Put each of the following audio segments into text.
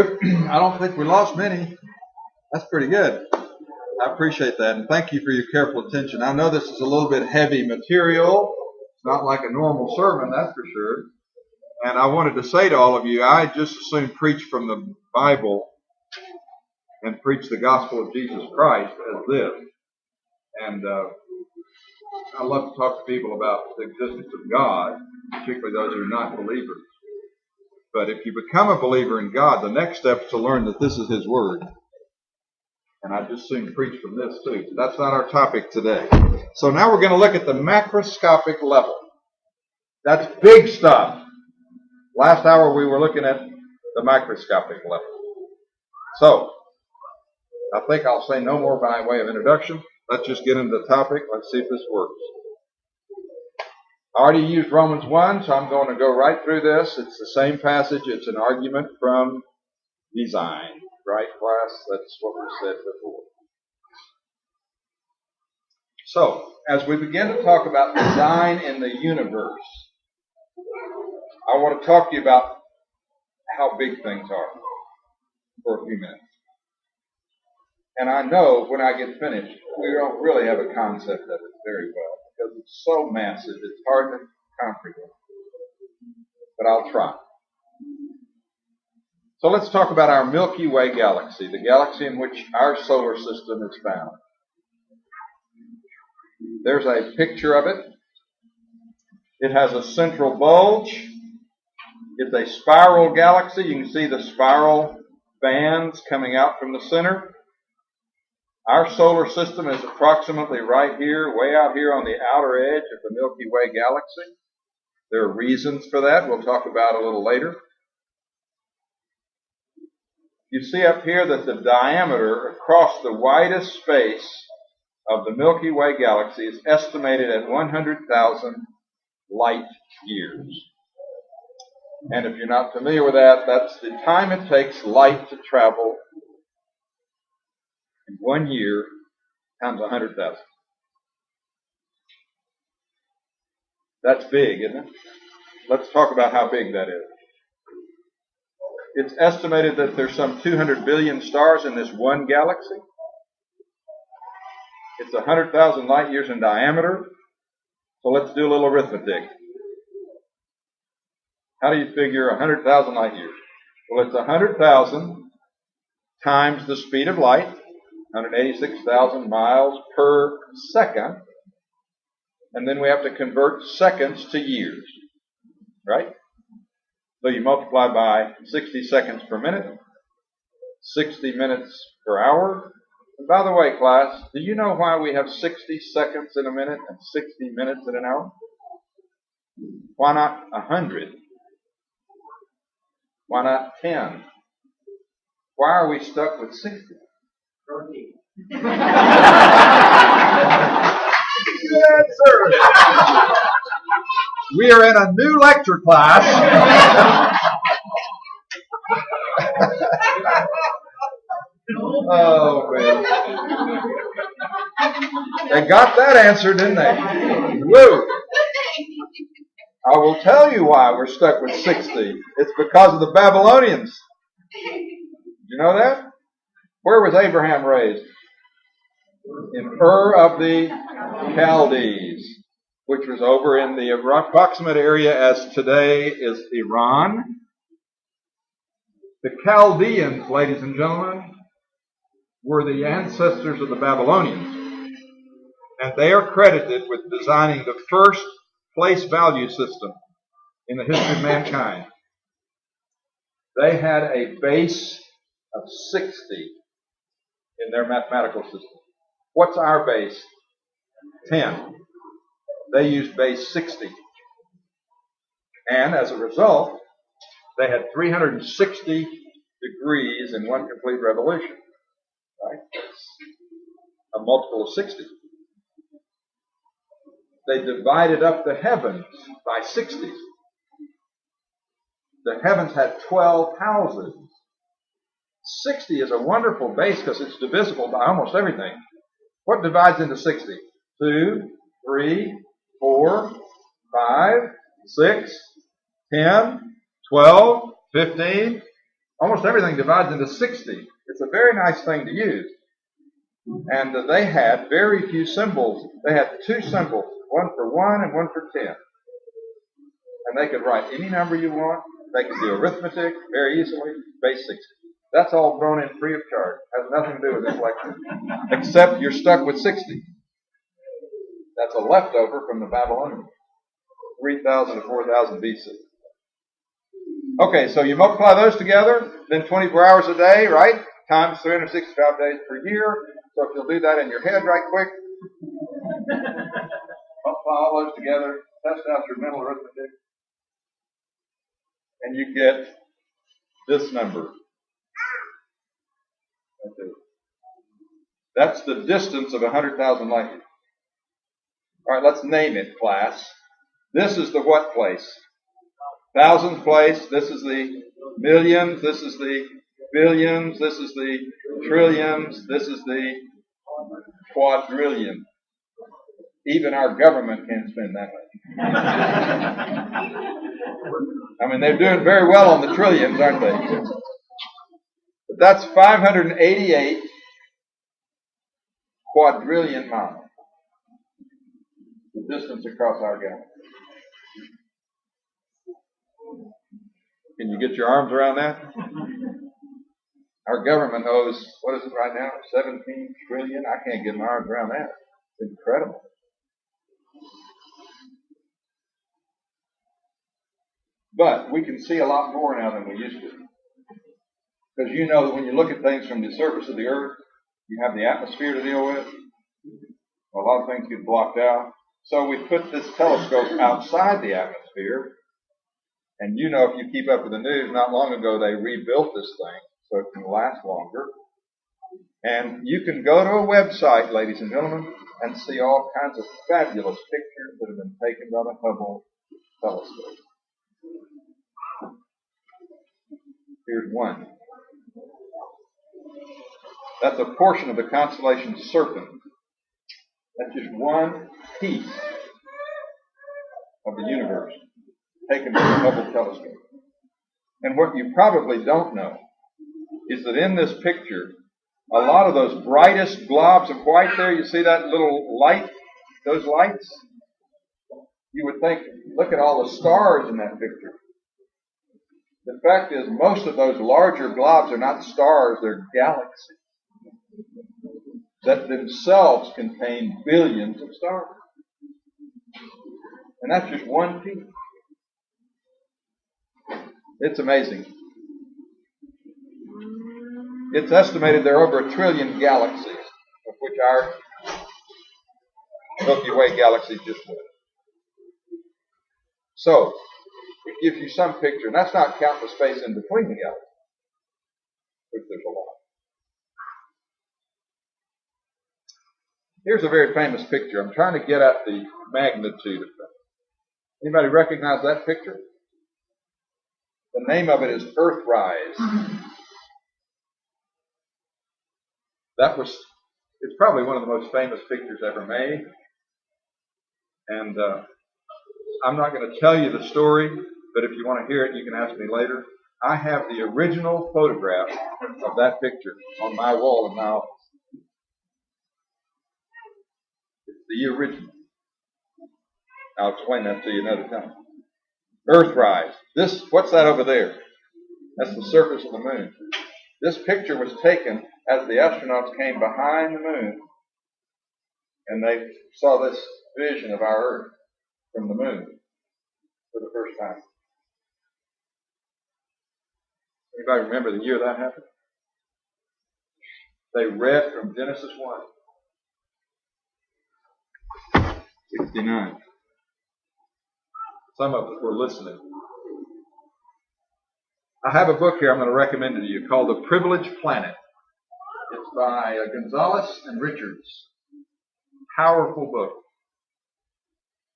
good. I don't think we lost many. That's pretty good. I appreciate that, and thank you for your careful attention. I know this is a little bit heavy material. It's not like a normal sermon, that's for sure. And I wanted to say to all of you, I just as soon preach from the Bible and preach the gospel of Jesus Christ as this. And I love to talk to people about the existence of God, particularly those who are not believers. But if you become a believer in God, the next step is to learn that this is His Word. And I just soon preach from this too. So that's not our topic today. So now we're going to look at the macroscopic level. That's big stuff. Last hour we were looking at the microscopic level. So, I think I'll say no more by way of introduction. Let's just get into the topic. Let's see if this works. I already used Romans 1, so I'm going to go right through this. It's the same passage. It's an argument from design. Right, class? That's what we said before. So, as we begin to talk about design in the universe, I want to talk to you about how big things are for a few minutes. And I know when I get finished, we don't really have a concept of it very well because it's so massive, it's hard to comprehend. But I'll try. So let's talk about our Milky Way galaxy, the galaxy in which our solar system is found. There's a picture of it. It has a central bulge. It's a spiral galaxy. You can see the spiral bands coming out from the center. Our solar system is approximately right here, way out here on the outer edge of the Milky Way galaxy. There are reasons for that we'll talk about a little later. You see up here that the diameter across the widest space of the Milky Way galaxy is estimated at 100,000 light years. And if you're not familiar with that, that's the time it takes light to travel in 1 year times 100,000. That's big, isn't it? Let's talk about how big that is. It's estimated that there's some 200 billion stars in this one galaxy. It's 100,000 light years in diameter. So let's do a little arithmetic. How do you figure 100,000 light years? Well, it's 100,000 times the speed of light, 186,000 miles per second. And then we have to convert seconds to years, right? So you multiply by 60 seconds per minute, 60 minutes per hour. And by the way, class, do you know why we have 60 seconds in a minute and 60 minutes in an hour? Why not 100? Why not 10? Why are we stuck with 60? Good answer. We are in a new lecture class. Oh, man. They got that answer, didn't they? Woo. I will tell you why we're stuck with 60. It's because of the Babylonians. Did you know that? Where was Abraham raised? In Ur of the Chaldees, which was over in the approximate area as today is Iran. The Chaldeans, ladies and gentlemen, were the ancestors of the Babylonians. And they are credited with designing the first place value system in the history of mankind. They had a base of 60 in their mathematical system. What's our base? 10. They used base 60. And as a result, they had 360 degrees in one complete revolution. Right? That's a multiple of 60. They divided up the heavens by 60. The heavens had 12 houses. 60 is a wonderful base because it's divisible by almost everything. What divides into 60? 2, 3, 4, 5, 6, 10, 12, 15. Almost everything divides into 60. It's a very nice thing to use. And they had very few symbols. They had two symbols, one for 1 and one for 10. And they could write any number you want. They could do arithmetic very easily, base 60. That's all thrown in free of charge. Has nothing to do with this lecture. Except you're stuck with 60. That's a leftover from the Babylonians. 3000 to 4000 BC. Okay, so you multiply those together, then 24 hours a day, right? Times 365 days per year. So if you'll do that in your head right quick, multiply all those together, test out your mental arithmetic, and you get this number. That's the distance of 100,000 light years. All right, let's name it, class. This is the what place? Thousandth place. This is the millions. This is the billions. This is the trillions. This is the quadrillion. Even our government can't spend that much. I mean, they're doing very well on the trillions, aren't they? But that's 588 quadrillion miles. The distance across our galaxy. Can you get your arms around that? Our government owes, what is it right now? 17 trillion? I can't get my arms around that. It's incredible. But we can see a lot more now than we used to. Because you know that when you look at things from the surface of the earth, you have the atmosphere to deal with. A lot of things get blocked out. So we put this telescope outside the atmosphere. And you know, if you keep up with the news, not long ago they rebuilt this thing so it can last longer. And you can go to a website, ladies and gentlemen, and see all kinds of fabulous pictures that have been taken by the Hubble telescope. Here's one. That's a portion of the constellation Serpent. That's just one piece of the universe taken from the Hubble telescope. And what you probably don't know is that in this picture, a lot of those brightest globs of white there, you see that little light, those lights? You would think, look at all the stars in that picture. The fact is, most of those larger globs are not stars, they're galaxies that themselves contain billions of stars. And that's just one piece. It's amazing. It's estimated there are over 1 trillion galaxies, of which our Milky Way galaxy is just one. So, it gives you some picture, and that's not counting the space in between the galaxies, which there's a lot. Here's a very famous picture. I'm trying to get at the magnitude of that. Anybody recognize that picture? The name of it is Earthrise. It's probably one of the most famous pictures ever made. And I'm not going to tell you the story, but if you want to hear it, you can ask me later. I have the original photograph of that picture on my wall in my office. It's the original. I'll explain that to you another time. Earthrise. What's that over there? That's the surface of the moon. This picture was taken as the astronauts came behind the moon, and they saw this vision of our Earth from the moon for the first time. Anybody remember the year that happened? They read from Genesis 1. 69. Some of us were listening. I have a book here I'm going to recommend to you called The Privileged Planet. It's by Gonzalez and Richards. Powerful book.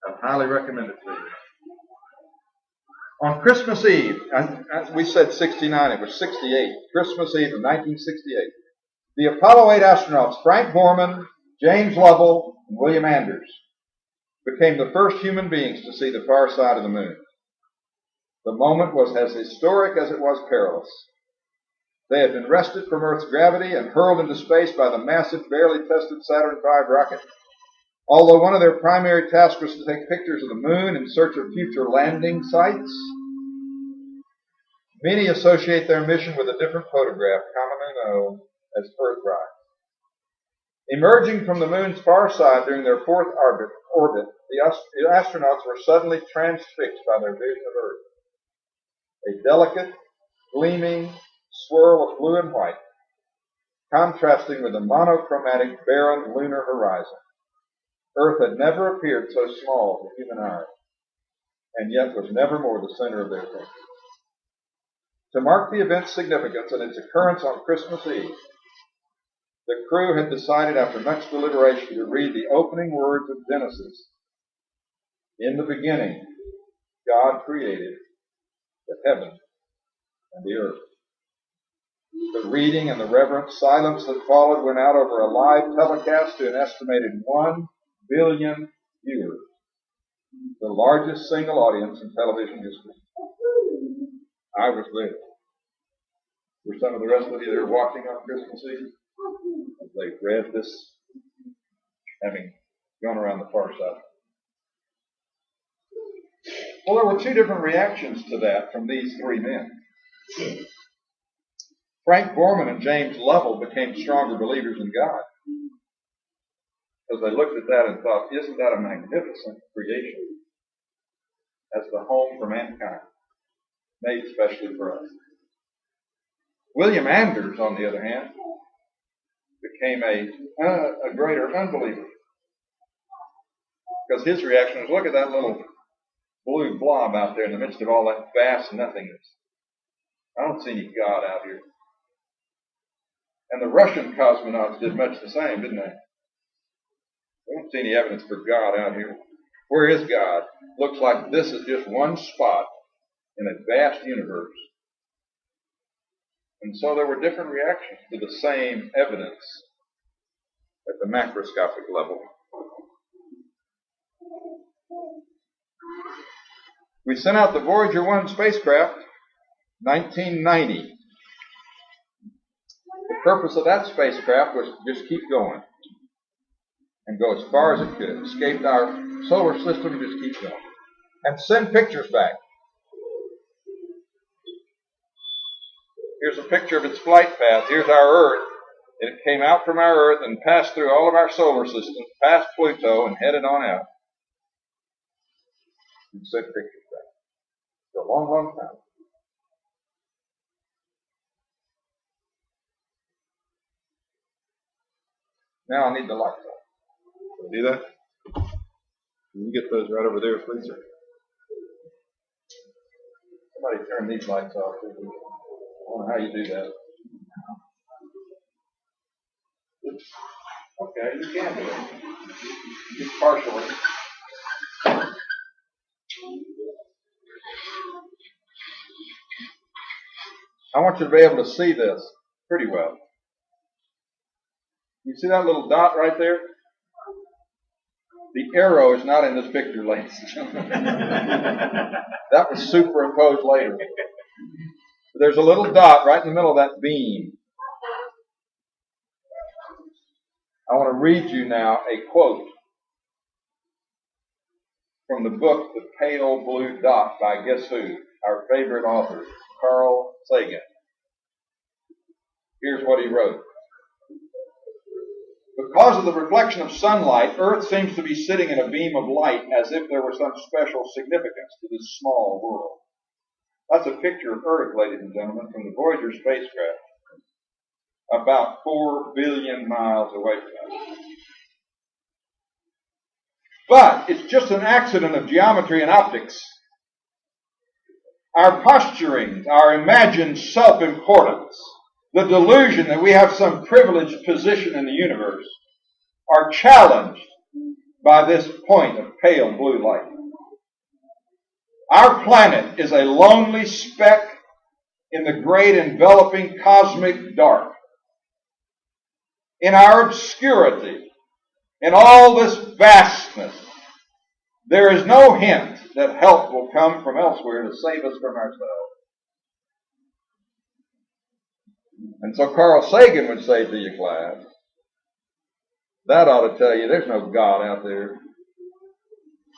I highly recommend it to you. On Christmas Eve, as we said 69, it was 68. Christmas Eve of 1968. The Apollo 8 astronauts, Frank Borman, James Lovell, and William Anders, became the first human beings to see the far side of the moon. The moment was as historic as it was perilous. They had been wrested from Earth's gravity and hurled into space by the massive, barely tested Saturn V rocket. Although one of their primary tasks was to take pictures of the moon in search of future landing sites, many associate their mission with a different photograph, commonly known as Earthrise. Emerging from the moon's far side during their fourth orbit, the astronauts were suddenly transfixed by their vision of Earth. A delicate, gleaming swirl of blue and white, contrasting with the monochromatic, barren lunar horizon. Earth had never appeared so small to human eyes, and yet was nevermore the center of their thinking. To mark the event's significance and its occurrence on Christmas Eve, the crew had decided after much deliberation to read the opening words of Genesis. In the beginning, God created the heaven and the earth. The reading and the reverent silence that followed went out over a live telecast to an estimated 1 billion viewers, the largest single audience in television history. I was there. Were some of the rest of you there watching on Christmas Eve? As they read this, having gone around the far side. Well, there were two different reactions to that from these three men. Frank Borman and James Lovell became stronger believers in God, because they looked at that and thought, isn't that a magnificent creation as the home for mankind, made especially for us? William Anders, on the other hand, became a greater unbeliever, because his reaction was, look at that little blue blob out there in the midst of all that vast nothingness. I don't see any God out here. And the Russian cosmonauts did much the same, didn't they? They don't see any evidence for God out here. Where is God? Looks like this is just one spot in a vast universe. And so there were different reactions to the same evidence at the macroscopic level. We sent out the Voyager 1 spacecraft 1990. The purpose of that spacecraft was to just keep going and go as far as it could, escape our solar system, and just keep going, and send pictures back. Here's a picture of its flight path. Here's our Earth. It came out from our Earth and passed through all of our solar systems, past Pluto, and headed on out. And sent pictures back. For a long, long time. Now I need the lights on. Can you do that? Can you get those right over there, please, sir? Somebody turn these lights off. I don't know how you do that. Okay, you can do it. Just partially. I want you to be able to see this pretty well. You see that little dot right there? The arrow is not in this picture, ladies and gentlemen. That was superimposed later. There's a little dot right in the middle of that beam. I want to read you now a quote from the book, The Pale Blue Dot, by guess who? Our favorite author, Carl Sagan. Here's what he wrote. Because of the reflection of sunlight, Earth seems to be sitting in a beam of light as if there were some special significance to this small world. That's a picture of Earth, ladies and gentlemen, from the Voyager spacecraft, about 4 billion miles away from us. But it's just an accident of geometry and optics. Our posturing, our imagined self-importance, the delusion that we have some privileged position in the universe, are challenged by this point of pale blue light. Our planet is a lonely speck in the great enveloping cosmic dark. In our obscurity, in all this vastness, there is no hint that help will come from elsewhere to save us from ourselves. And so Carl Sagan would say to you, class, that ought to tell you there's no God out there.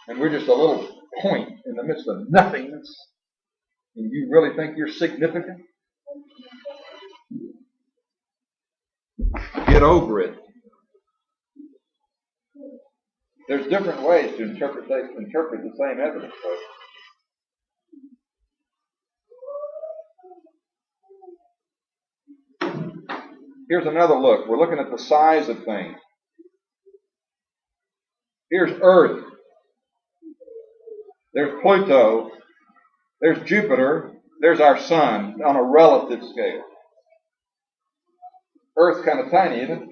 And we're just a little point in the midst of nothingness. And you really think you're significant? Get over it. There's different ways to interpret the same evidence, folks. Here's another look. We're looking at the size of things. Here's Earth. There's Pluto. There's Jupiter. There's our sun on a relative scale. Earth's kind of tiny, isn't it?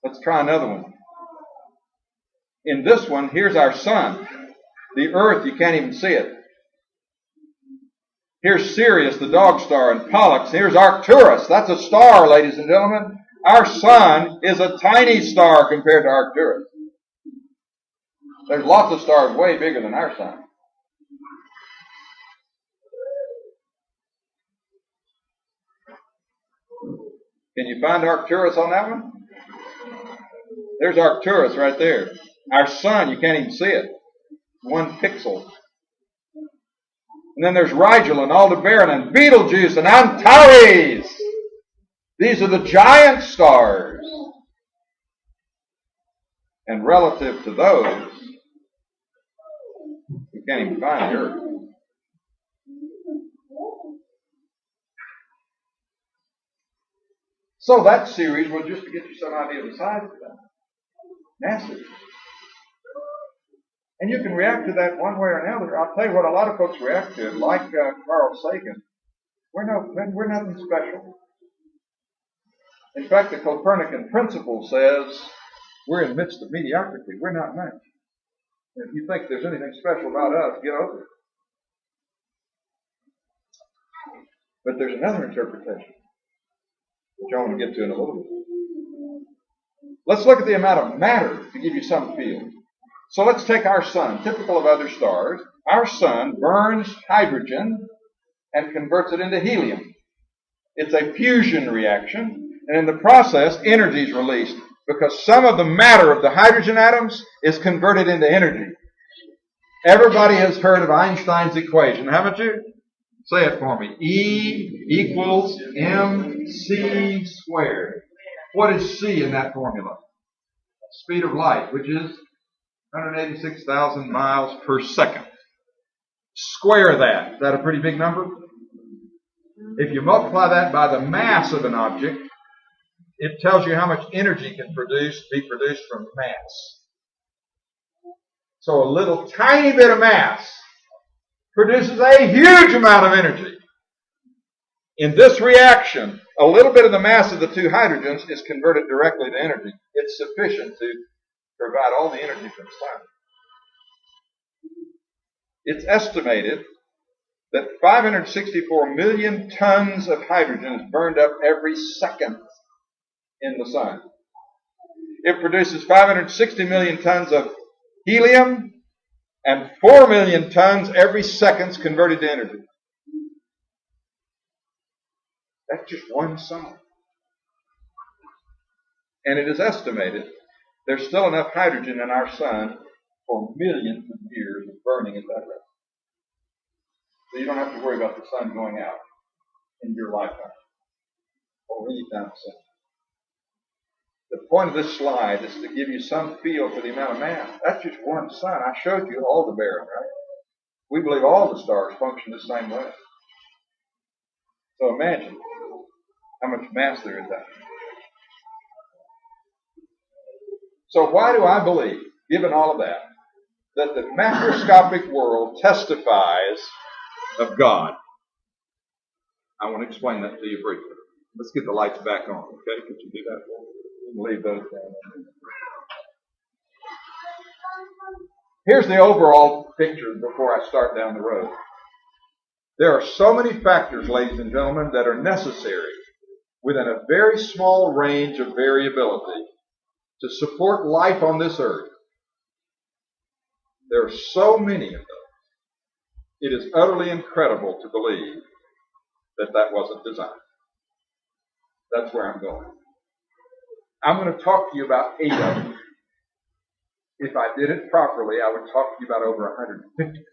Let's try another one. In this one, here's our sun. The Earth, you can't even see it. Here's Sirius, the dog star, and Pollux. Here's Arcturus. That's a star, ladies and gentlemen. Our sun is a tiny star compared to Arcturus. There's lots of stars way bigger than our sun. Can you find Arcturus on that one? There's Arcturus right there. Our sun, you can't even see it. 1 pixel. And then there's Rigel and Aldebaran and Betelgeuse and Antares. These are the giant stars. And relative to those, you can't even find the Earth. So that series was just to get you some idea of the size of that. Massive. And you can react to that one way or another. I'll tell you what a lot of folks react to, like Carl Sagan. We're nothing special. In fact, the Copernican principle says we're in the midst of mediocrity. We're not much. If you think there's anything special about us, get over it. But there's another interpretation, which I want to get to in a little bit. Let's look at the amount of matter to give you some feel. So let's take our sun, typical of other stars. Our sun burns hydrogen and converts it into helium. It's a fusion reaction, and in the process, energy is released because some of the matter of the hydrogen atoms is converted into energy. Everybody has heard of Einstein's equation, haven't you? Say it for me. E equals mc squared. What is c in that formula? Speed of light, which is 186,000 miles per second. Square that. Is that a pretty big number? If you multiply that by the mass of an object, it tells you how much energy can be produced from mass. So a little tiny bit of mass produces a huge amount of energy. In this reaction, a little bit of the mass of the two hydrogens is converted directly to energy. It's sufficient to provide all the energy from the sun. It's estimated that 564 million tons of hydrogen is burned up every second in the sun. It produces 560 million tons of helium and 4 million tons every second is converted to energy. That's just one sun. And it is estimated there's still enough hydrogen in our sun for millions of years of burning at that rate. So you don't have to worry about the sun going out in your lifetime or any time soon. The point of this slide is to give you some feel for the amount of mass. That's just one sun. I showed you Aldebaran, right? We believe all the stars function the same way. So imagine how much mass there is out there. So why do I believe, given all of that the macroscopic world testifies of God? I want to explain that to you briefly. Let's get the lights back on, okay? Could you do that for me? Leave those down. Here's the overall picture before I start down the road. There are so many factors, ladies and gentlemen, that are necessary within a very small range of variability to support life on this earth. There are so many of them. It is utterly incredible to believe that wasn't designed. That's where I'm going. I'm going to talk to you about 8 of them. If I did it properly, I would talk to you about over 150.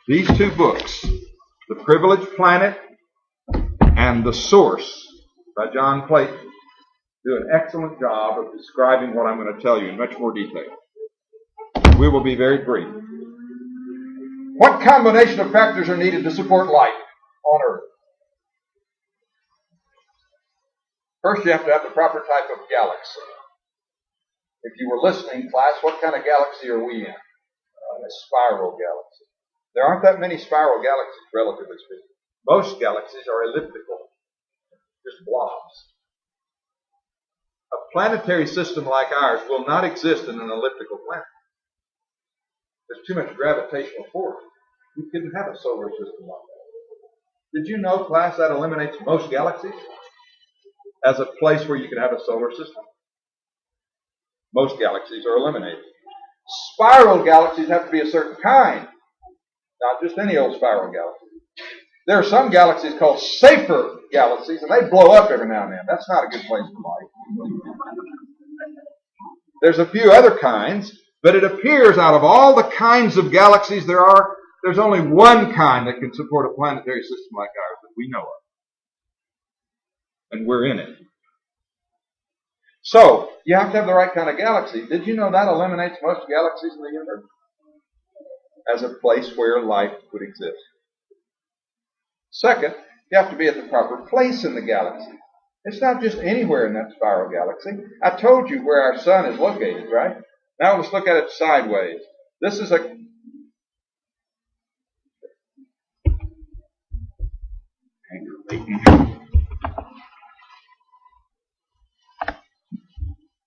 These 2 books, The Privileged Planet and The Source by John Clayton, do an excellent job of describing what I'm going to tell you in much more detail. We will be very brief. What combination of factors are needed to support life on Earth? First, you have to have the proper type of galaxy. If you were listening, class, what kind of galaxy are we in? A spiral galaxy. There aren't that many spiral galaxies, relatively speaking. Most galaxies are elliptical, just blobs. A planetary system like ours will not exist in an elliptical planet. There's too much gravitational force. You couldn't have a solar system like that. Did you know, class, that eliminates most galaxies as a place where you can have a solar system? Most galaxies are eliminated. Spiral galaxies have to be a certain kind, not just any old spiral galaxy. There are some galaxies called safer galaxies, and they blow up every now and then. That's not a good place for life. There's a few other kinds, but it appears out of all the kinds of galaxies there are, there's only one kind that can support a planetary system like ours that we know of. And we're in it. So, you have to have the right kind of galaxy. Did you know that eliminates most galaxies in the universe as a place where life would exist? Second, you have to be at the proper place in the galaxy. It's not just anywhere in that spiral galaxy. I told you where our sun is located, right? Now let's look at it sideways. This is a...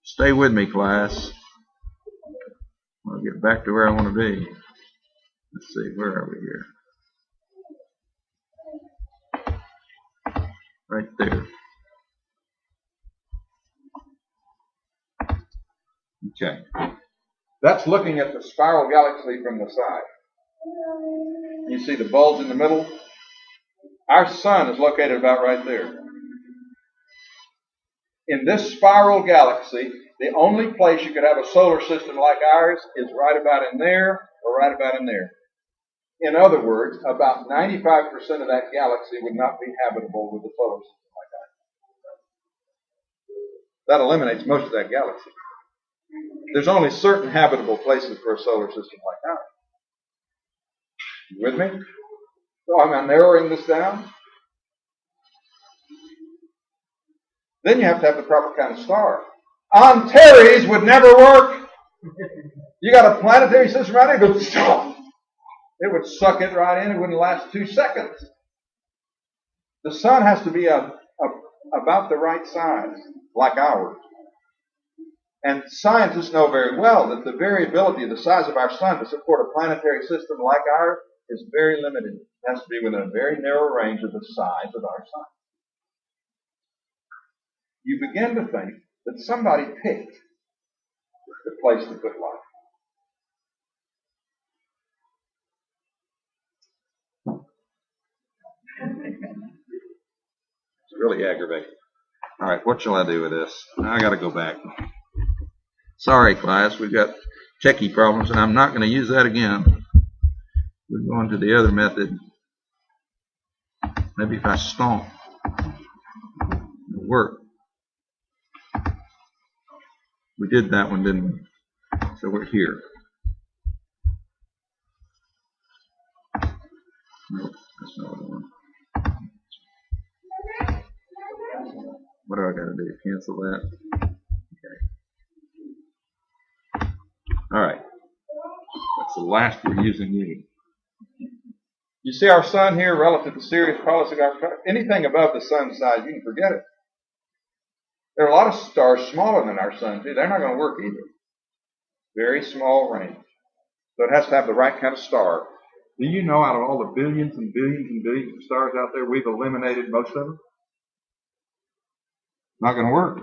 Stay with me, class. I'll get back to where I want to be. Let's see, where are we here? Right there. Okay. That's looking at the spiral galaxy from the side. You see the bulge in the middle? Our sun is located about right there. In this spiral galaxy, the only place you could have a solar system like ours is right about in there or right about in there. In other words, about 95% of that galaxy would not be habitable with a solar system like ours. That eliminates most of that galaxy. There's only certain habitable places for a solar system like ours. You with me? So I'm narrowing this down. Then you have to have the proper kind of star. Antares would never work. You got a planetary system right here, it would stop. It would suck it right in. It wouldn't last 2 seconds. The sun has to be about the right size, like ours. And scientists know very well that the variability of the size of our sun to support a planetary system like ours is very limited. It has to be within a very narrow range of the size of our sun. You begin to think that somebody picked the place to put life. It's really aggravating. All right, what shall I do with this? I got to go back. Sorry, class, we've got techie problems, and I'm not going to use that again. We're going to the other method. Maybe if I stomp, it'll work. We did that one, didn't we? So we're here. Nope, that's not the one. What do I got to do? Cancel that? Okay. All right. That's the last we're using you. You see our sun here relative to Sirius, Pallas, and anything above the sun size, you can forget it. There are a lot of stars smaller than our sun, too. They're not going to work either. Very small range. So it has to have the right kind of star. Do you know out of all the billions and billions and billions of stars out there, we've eliminated most of them? Not going to work.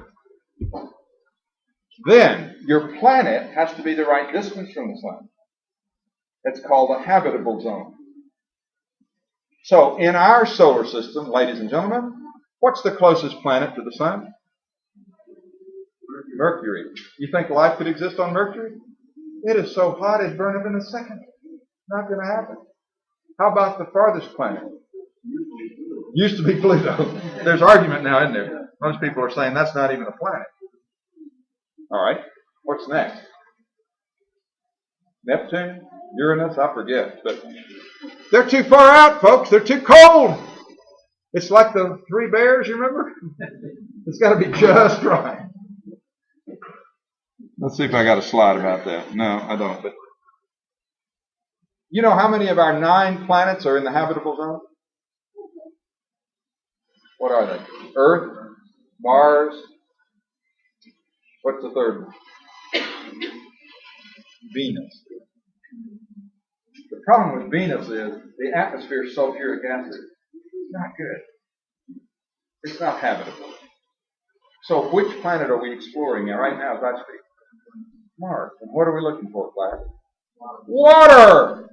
Then, your planet has to be the right distance from the sun. It's called a habitable zone. So in our solar system, ladies and gentlemen, what's the closest planet to the sun? Mercury. You think life could exist on Mercury? It is so hot it'd burn up in a second. Not going to happen. How about the farthest planet? Used to be Pluto. There's argument now, isn't there? Most people are saying that's not even a planet. All right. What's next? Neptune? Uranus? I forget. But they're too far out, folks. They're too cold. It's like the three bears, you remember? It's got to be just right. Let's see if I got a slide about that. No, I don't. But you know how many of our 9 planets are in the habitable zone? What are they? Earth, Mars. What's the third one? Venus. The problem with Venus is the atmosphere is sulfuric acid. It's not good. It's not habitable. So which planet are we exploring right now as I speak? Mars. And what are we looking for, class? Water!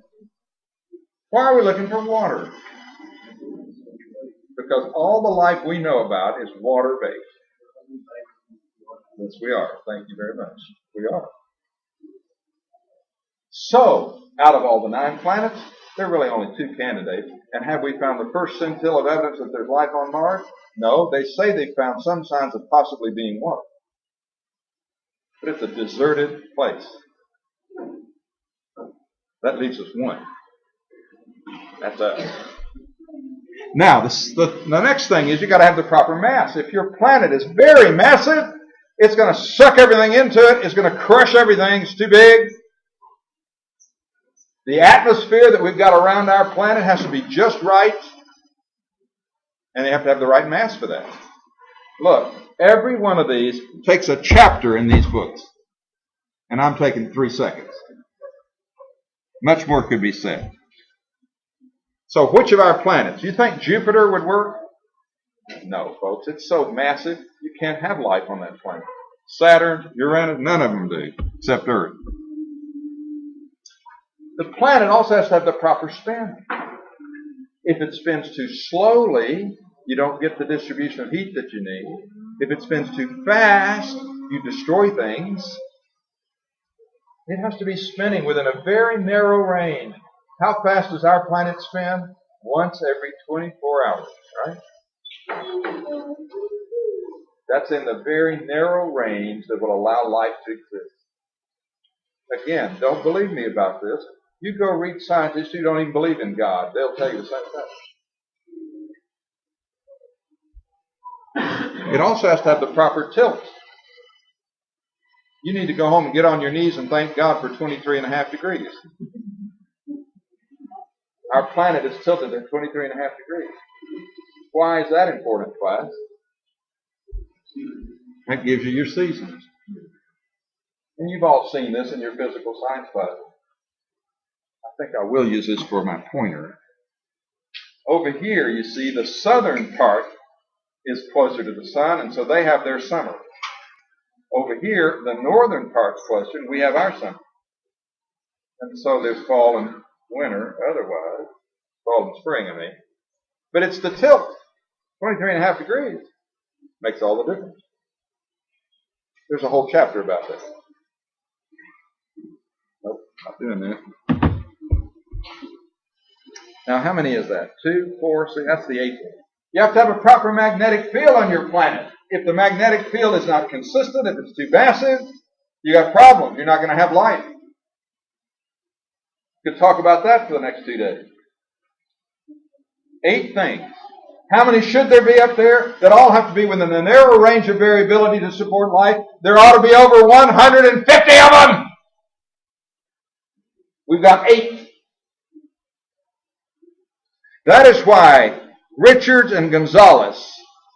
Why are we looking for water? Because all the life we know about is water-based. Yes, we are. Thank you very much. We are. So, out of all the 9 planets, there are really only 2 candidates. And have we found the first scintilla of evidence that there's life on Mars? No. They say they've found some signs of possibly being water. But it's a deserted place. That leaves us 1. That's us. Now, the next thing is you've got to have the proper mass. If your planet is very massive, it's going to suck everything into it. It's going to crush everything. It's too big. The atmosphere that we've got around our planet has to be just right. And you have to have the right mass for that. Look, every one of these takes a chapter in these books. And I'm taking 3 seconds. Much more could be said. So which of our planets? You think Jupiter would work? No, folks. It's so massive, you can't have life on that planet. Saturn, Uranus, none of them do, except Earth. The planet also has to have the proper spin. If it spins too slowly, you don't get the distribution of heat that you need. If it spins too fast, you destroy things. It has to be spinning within a very narrow range. How fast does our planet spin? Once every 24 hours, right? That's in the very narrow range that will allow life to exist. Again, don't believe me about this. You go read scientists who don't even believe in God. They'll tell you the same thing. It also has to have the proper tilt. You need to go home and get on your knees and thank God for 23.5 degrees. Our planet is tilted at 23.5 degrees. Why is that important, class? That gives you your seasons. And you've all seen this in your physical science class. I think I will use this for my pointer. Over here, you see the southern part is closer to the sun, and so they have their summer. Over here, the northern part's closer, and we have our summer. And so there's fall and winter, otherwise. Fall and spring, I mean. But it's the tilt. 23.5 degrees. Makes all the difference. There's a whole chapter about that. Nope, not doing that. Now, how many is that? 2, 4, 6. That's the 8th one. You have to have a proper magnetic field on your planet. If the magnetic field is not consistent, if it's too massive, you got problems. You're not going to have life. You could talk about that for the next 2 days. 8 things. How many should there be up there that all have to be within a narrow range of variability to support life? There ought to be over 150 of them. We've got 8. That is why Richards and Gonzalez,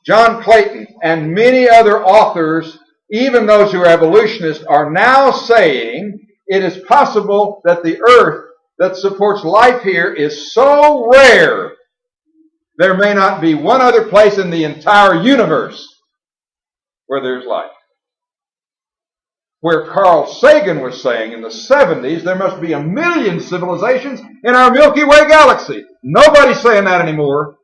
John Clayton, and many other authors, even those who are evolutionists, are now saying it is possible that the earth that supports life here is so rare there may not be one other place in the entire universe where there's life. where Carl Sagan was saying in the 70s there must be 1 million civilizations in our Milky Way galaxy. Nobody's saying that anymore.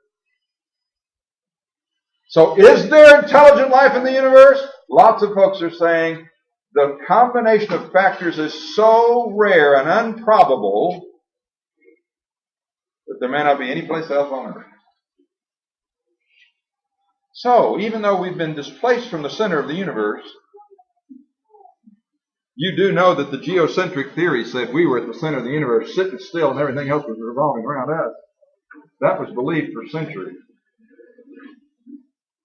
So is there intelligent life in the universe? Lots of folks are saying the combination of factors is so rare and improbable that there may not be any place else on Earth. So, even though we've been displaced from the center of the universe, you do know that the geocentric theory said we were at the center of the universe, sitting still, and everything else was revolving around us. That was believed for centuries.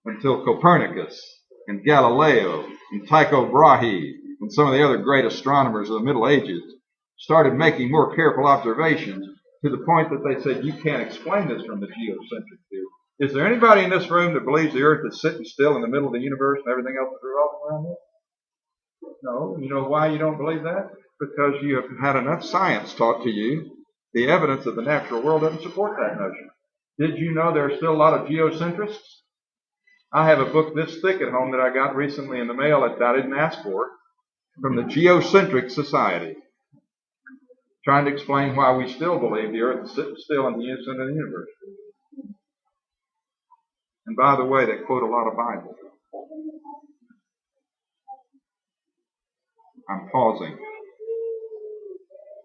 Until Copernicus and Galileo and Tycho Brahe and some of the other great astronomers of the Middle Ages started making more careful observations to the point that they said, you can't explain this from the geocentric theory. Is there anybody in this room that believes the Earth is sitting still in the middle of the universe and everything else is revolving around it? No. You know why you don't believe that? Because you have had enough science taught to you. The evidence of the natural world doesn't support that notion. Did you know there are still a lot of geocentrists? I have a book this thick at home that I got recently in the mail that I didn't ask for, from the Geocentric Society, trying to explain why we still believe the Earth is sitting still in the center of the universe. And by the way, they quote a lot of Bible. I'm pausing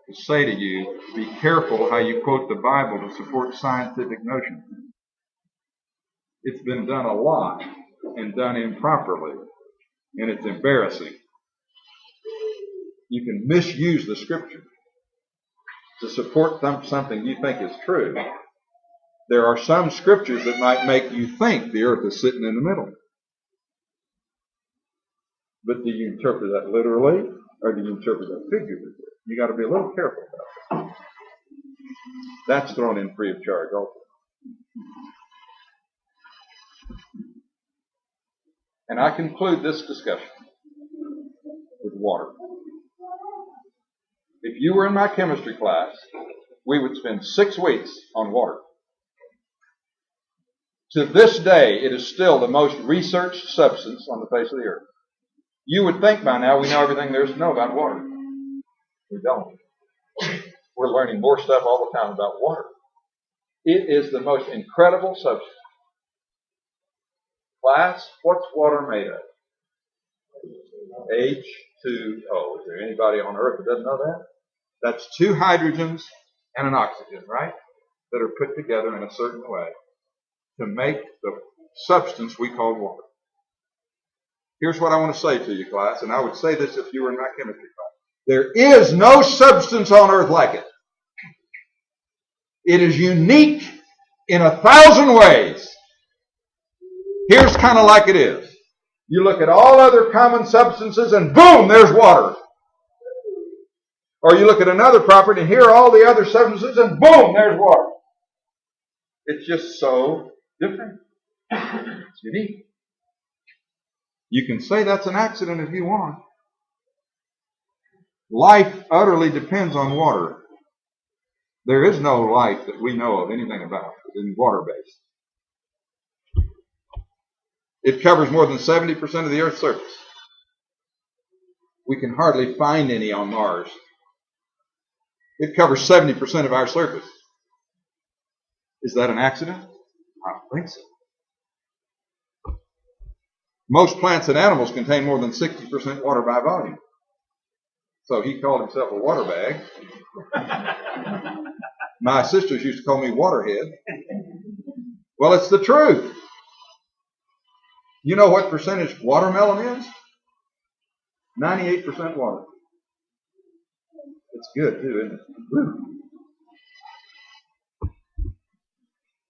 to say to you, be careful how you quote the Bible to support scientific notions. It's been done a lot and done improperly, and it's embarrassing. You can misuse the Scripture to support something you think is true. There are some Scriptures that might make you think the Earth is sitting in the middle. But do you interpret that literally, or do you interpret that figuratively? You got to be a little careful about that. That's thrown in free of charge also. And I conclude this discussion with water. If you were in my chemistry class, we would spend 6 weeks on water. To this day, it is still the most researched substance on the face of the earth. You would think by now we know everything there is to know about water. We don't. We're learning more stuff all the time about water. It is the most incredible substance. Class, what's water made of? H2O. Is there anybody on earth that doesn't know that? That's 2 hydrogens and an oxygen, right? That are put together in a certain way to make the substance we call water. Here's what I want to say to you, class, and I would say this if you were in my chemistry class. There is no substance on earth like it. It is unique in 1,000 ways. Here's kind of like it is. You look at all other common substances and boom, there's water. Or you look at another property and here are all the other substances and boom, there's water. It's just so different. It's unique. You can say that's an accident if you want. Life utterly depends on water. There is no life that we know of anything about in water-based. It covers more than 70% of the Earth's surface. We can hardly find any on Mars. It covers 70% of our surface. Is that an accident? I don't think so. Most plants and animals contain more than 60% water by volume. So he called himself a water bag. My sisters used to call me Waterhead. Well, it's the truth. You know what percentage watermelon is? 98% water. It's good too, isn't it? Woo.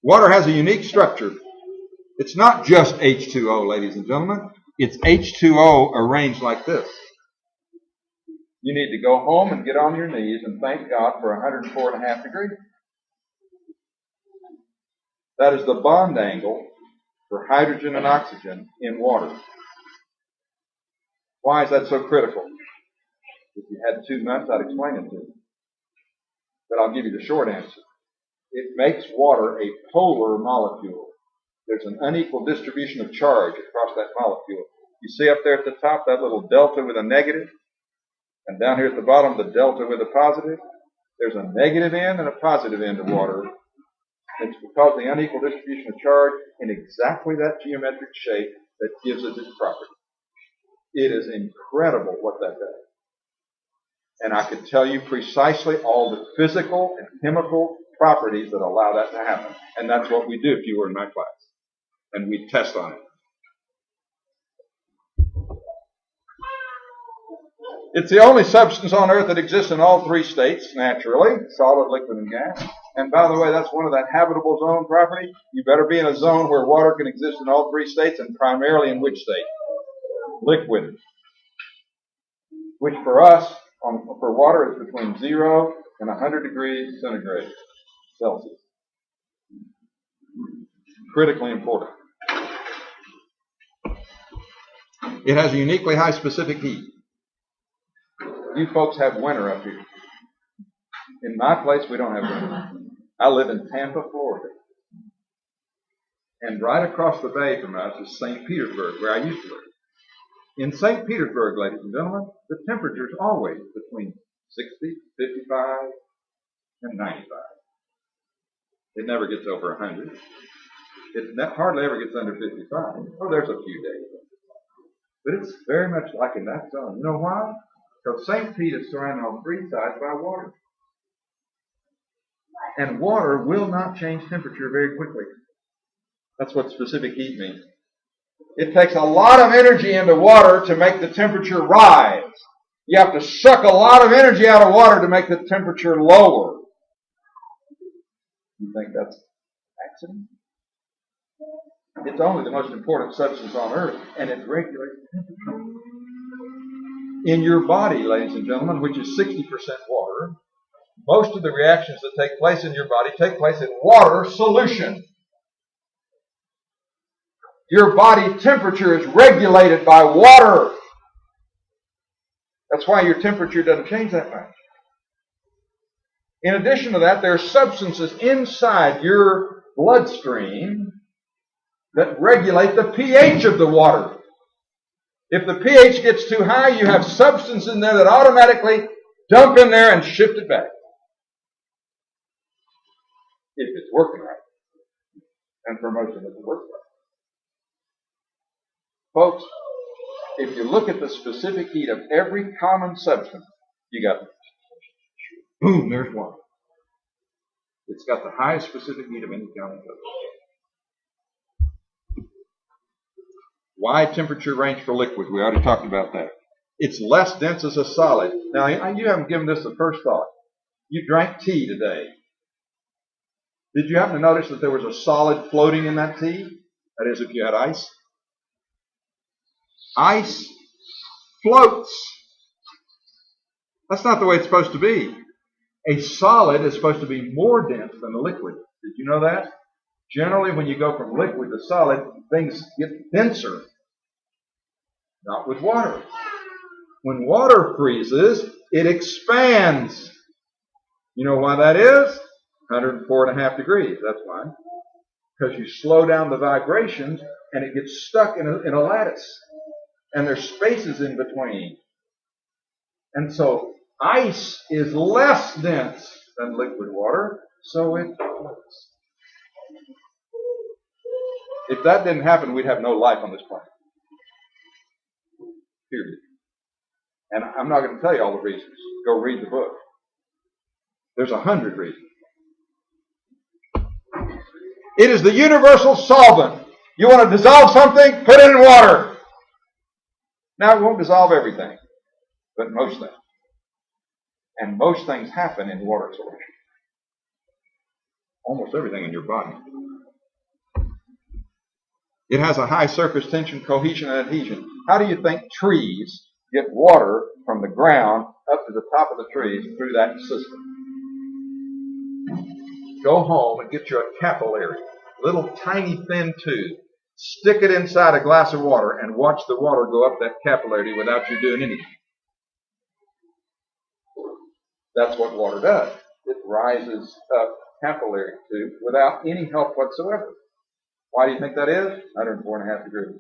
Water has a unique structure. It's not just H2O, ladies and gentlemen. It's H2O arranged like this. You need to go home and get on your knees and thank God for 104.5 degrees. That is the bond angle for hydrogen and oxygen in water. Why is that so critical? If you had 2 months, I'd explain it to you. But I'll give you the short answer. It makes water a polar molecule. There's an unequal distribution of charge across that molecule. You see up there at the top, that little delta with a negative? And down here at the bottom, the delta with a positive, there's a negative end and a positive end to water. It's because of the unequal distribution of charge in exactly that geometric shape that gives it its property. It is incredible what that does. And I could tell you precisely all the physical and chemical properties that allow that to happen. And that's what we do if you were in my class. And we test on it. It's the only substance on earth that exists in all three states, naturally, solid, liquid, and gas. And by the way, that's one of that habitable zone property. You better be in a zone where water can exist in all three states, and primarily in which state? Liquid. Which for us, for water, is between 0 and 100 degrees centigrade Celsius. Critically important. It has a uniquely high specific heat. You folks have winter up here. In my place, we don't have winter. I live in Tampa, Florida. And right across the bay from us is St. Petersburg, where I used to live. In St. Petersburg, ladies and gentlemen, the temperature is always between 60, 55, and 95. It never gets over 100. It hardly ever gets under 55. Oh, there's a few days. But it's very much like in that zone. You know why? Because St. Pete is surrounded on three sides by water. And water will not change temperature very quickly. That's what specific heat means. It takes a lot of energy into water to make the temperature rise. You have to suck a lot of energy out of water to make the temperature lower. You think that's accident? It's only the most important substance on earth, and it regulates temperature. In your body, ladies and gentlemen, which is 60% water, most of the reactions that take place in your body take place in water solution. Your body temperature is regulated by water. That's why your temperature doesn't change that much. In addition to that, there are substances inside your bloodstream that regulate the pH of the water. If the pH gets too high, you have substance in there that automatically dump in there and shift it back. If it's working right. And for most of it, it works right. Folks, if you look at the specific heat of every common substance, you got, boom, there's one. It's got the highest specific heat of any common substance. Wide temperature range for liquid. We already talked about that. It's less dense as a solid. Now, you haven't given this the first thought. You drank tea today. Did you happen to notice that there was a solid floating in that tea? That is, if you had ice. Ice floats. That's not the way it's supposed to be. A solid is supposed to be more dense than a liquid. Did you know that? Generally, when you go from liquid to solid, things get denser. Not with water. When water freezes, it expands. You know why that is? 104.5 degrees. That's why. Because you slow down the vibrations and it gets stuck in a lattice. And there's spaces in between. And so ice is less dense than liquid water, so it floats. If that didn't happen, we'd have no life on this planet. Period. And I'm not going to tell you all the reasons. Go read the book. There's 100 reasons. It is the universal solvent. You want to dissolve something? Put it in water. Now, it won't dissolve everything, but most things. And most things happen in water solution. Almost everything in your body. It has a high surface tension, cohesion, and adhesion. How do you think trees get water from the ground up to the top of the trees through that system? Go home and get you a capillary, little tiny thin tube. Stick it inside a glass of water and watch the water go up that capillary without you doing anything. That's what water does. It rises up capillary tube without any help whatsoever. Why do you think that is? 104.5 degrees.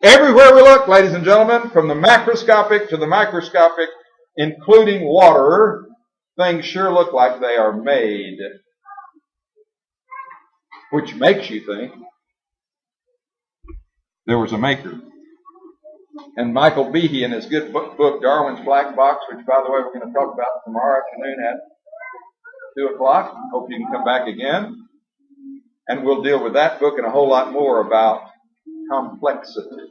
Everywhere we look, ladies and gentlemen, from the macroscopic to the microscopic, including water, things sure look like they are made. Which makes you think there was a maker. And Michael Behe, in his good book, Darwin's Black Box, which, by the way, we're going to talk about tomorrow afternoon at 2 o'clock. Hope you can come back again. And we'll deal with that book and a whole lot more about complexity.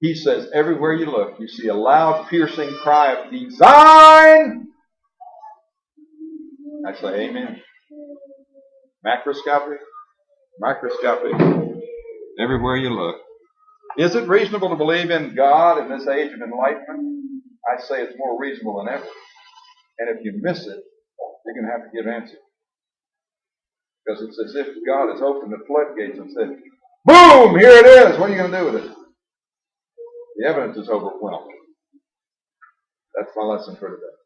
He says, everywhere you look, you see a loud, piercing cry of design. I say amen. Macroscopic, microscopic, everywhere you look. Is it reasonable to believe in God in this age of enlightenment? I say it's more reasonable than ever. And if you miss it, you're going to have to give answers. Because it's as if God has opened the floodgates and said, boom, here it is. What are you going to do with it? The evidence is overwhelming. That's my lesson for today.